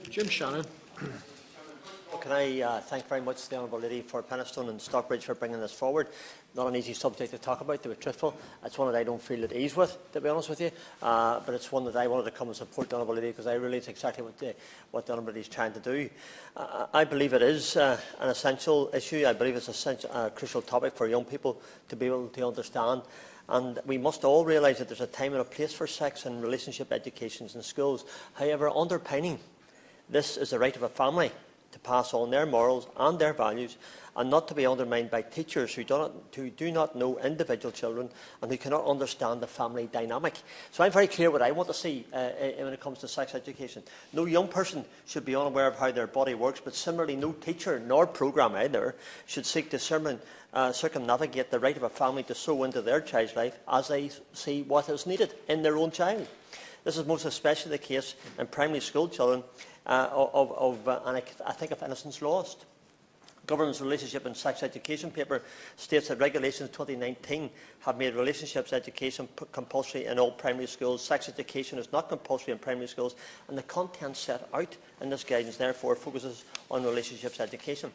Jim Shannon. Can I thank very much the Honourable Lady for Penistone and Stockbridge for bringing this forward. Not an easy subject to talk about, to be truthful. It's one that I don't feel at ease with, to be honest with you. But it's one that I wanted to come and support the Honourable Lady because I realise exactly what the Honourable Lady is trying to do. I believe it is an essential issue. I believe it's a crucial topic for young people to be able to understand. And we must all realise that there's a time and a place for sex and relationship educations in schools. However, underpinning this is the right of a family to pass on their morals and their values, and not to be undermined by teachers who do not know individual children and who cannot understand the family dynamic. So I'm very clear what I want to see when it comes to sex education. No young person should be unaware of how their body works, but similarly no teacher nor programme either should seek to circumnavigate the right of a family to sow into their child's life as they see what is needed in their own child. This is most especially the case in primary school children and I think of innocence lost. Government's Relationship and Sex Education paper states that regulations 2019 have made relationships education compulsory in all primary schools. Sex education is not compulsory in primary schools, and the content set out in this guidance therefore focuses on relationships education.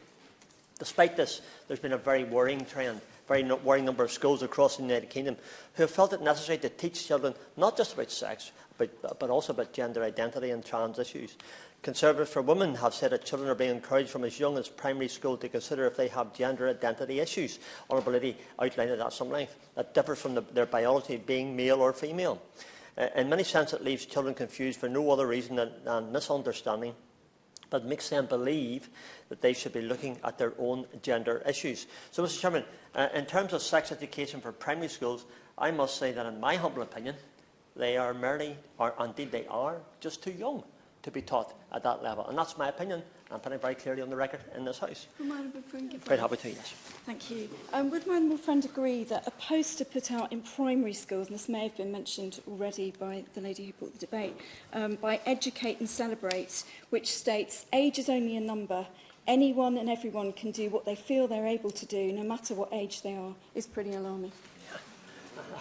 Despite this, there has been a very worrying trend, very worrying number of schools across the United Kingdom who have felt it necessary to teach children not just about sex, but also about gender identity and trans issues. Conservatives for Women have said that children are being encouraged from as young as primary school to consider if they have gender identity issues. Honourable Lady outlined it at some length. That differs from their biology being male or female. In many senses, it leaves children confused for no other reason than misunderstanding, but makes them believe that they should be looking at their own gender issues. So, Mr Chairman, in terms of sex education for primary schools, I must say that in my humble opinion, they are merely, or indeed they are, just too young to be taught at that level. And that's my opinion. I'm putting it very clearly on the record in this House. Quite happy to, yes. Thank you. Would my honourable friend agree that a poster put out in primary schools, and this may have been mentioned already by the lady who brought the debate, by Educate and Celebrate, which states, age is only a number, anyone and everyone can do what they feel they're able to do, no matter what age they are, is pretty alarming.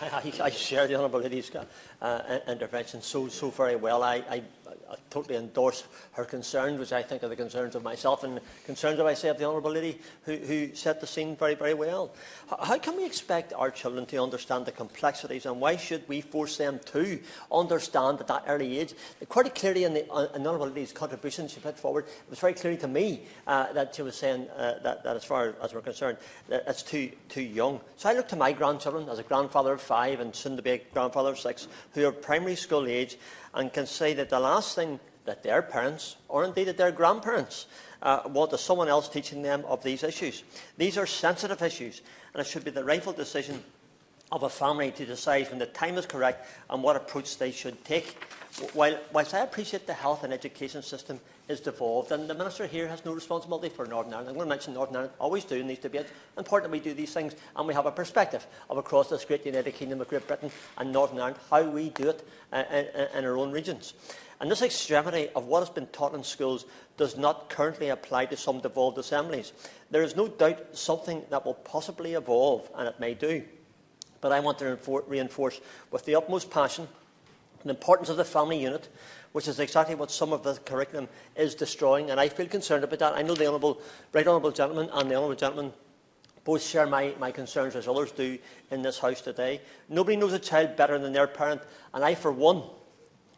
I share the Honourable Lady's intervention so very well. I totally endorse her concerns, which I think are the concerns of myself and the concerns of, I say, of the Honourable Lady, who set the scene very well. How can we expect our children to understand the complexities, and why should we force them to understand at that early age? Quite clearly in the Honourable Lady's contribution she put forward, it was very clear to me that she was saying that as far as we're concerned, that it's too young. So I look to my grandchildren as a grandfather of 5 and soon to be a grandfather of 6, who are primary school age, and can say that the last thing that their parents, or indeed that their grandparents, want is someone else teaching them of these issues. These are sensitive issues, and it should be the rightful decision of a family to decide when the time is correct and what approach they should take. Whilst I appreciate the health and education system is devolved, and the Minister here has no responsibility for Northern Ireland. I'm going to mention Northern Ireland, always do in these debates. Important that we do these things, and we have a perspective of across this great United Kingdom of Great Britain and Northern Ireland, how we do it in our own regions. And this extremity of what has been taught in schools does not currently apply to some devolved assemblies. There is no doubt something that will possibly evolve, and it may do. But I want to reinforce with the utmost passion the importance of the family unit, which is exactly what some of the curriculum is destroying, and I feel concerned about that. I know the Right Honourable Gentleman and the Honourable Gentleman both share my concerns, as others do in this House today. Nobody knows a child better than their parent, and I, for one,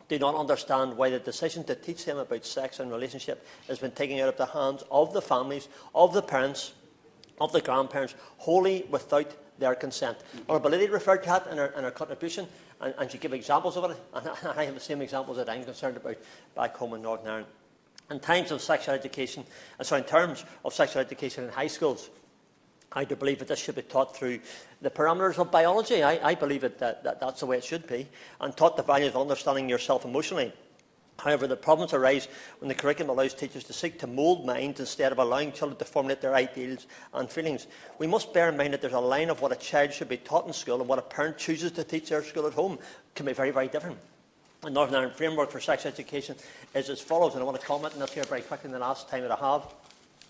do not understand why the decision to teach them about sex and relationship has been taken out of the hands of the families, of the parents, of the grandparents, wholly without their consent. Honourable Lady referred to that in her contribution, and she gave examples of it, and I have the same examples that I'm concerned about back home in Northern Ireland. In terms of sexual education in high schools, I do believe that this should be taught through the parameters of biology. I believe that that's the way it should be, and taught the value of understanding yourself emotionally. However, the problems arise when the curriculum allows teachers to seek to mould minds instead of allowing children to formulate their ideals and feelings. We must bear in mind that there's a line of what a child should be taught in school and what a parent chooses to teach their school at home can be very different. The Northern Ireland framework for sex education is as follows, and I want to comment on this here very quickly in the last time that I have.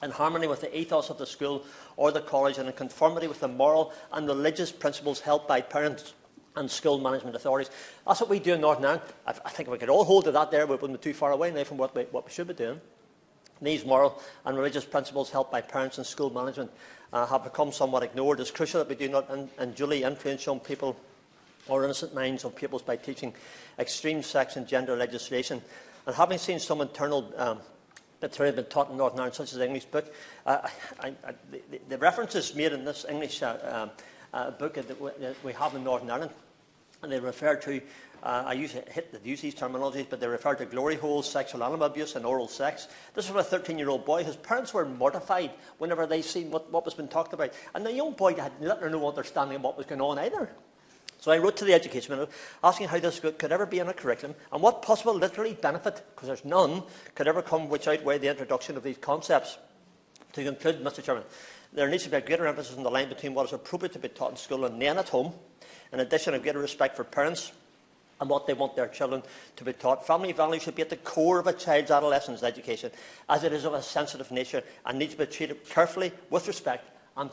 In harmony with the ethos of the school or the college, and in conformity with the moral and religious principles held by parents and school management authorities. That's what we do in Northern Ireland. I think if we could all hold to that there, we wouldn't be too far away now from what we should be doing. These moral and religious principles held by parents and school management have become somewhat ignored. It's crucial that we do not unduly influence young people or innocent minds of pupils by teaching extreme sex and gender legislation. And having seen some internal material been taught in Northern Ireland, such as the English book, the references made in this English book that we have in Northern Ireland, and they refer to, I hate to use these terminologies, but they refer to glory holes, sexual animal abuse and oral sex. This was a 13-year-old boy. His parents were mortified whenever they seen what was being talked about. And the young boy had little or no understanding of what was going on either. So I wrote to the Education Minister asking how this could ever be in a curriculum and what possible literary benefit, because there's none, could ever come which outweigh the introduction of these concepts. To conclude, Mr. Chairman, there needs to be a greater emphasis on the line between what is appropriate to be taught in school and then at home. In addition, a greater respect for parents and what they want their children to be taught. Family values should be at the core of a child's adolescent education, as it is of a sensitive nature and needs to be treated carefully, with respect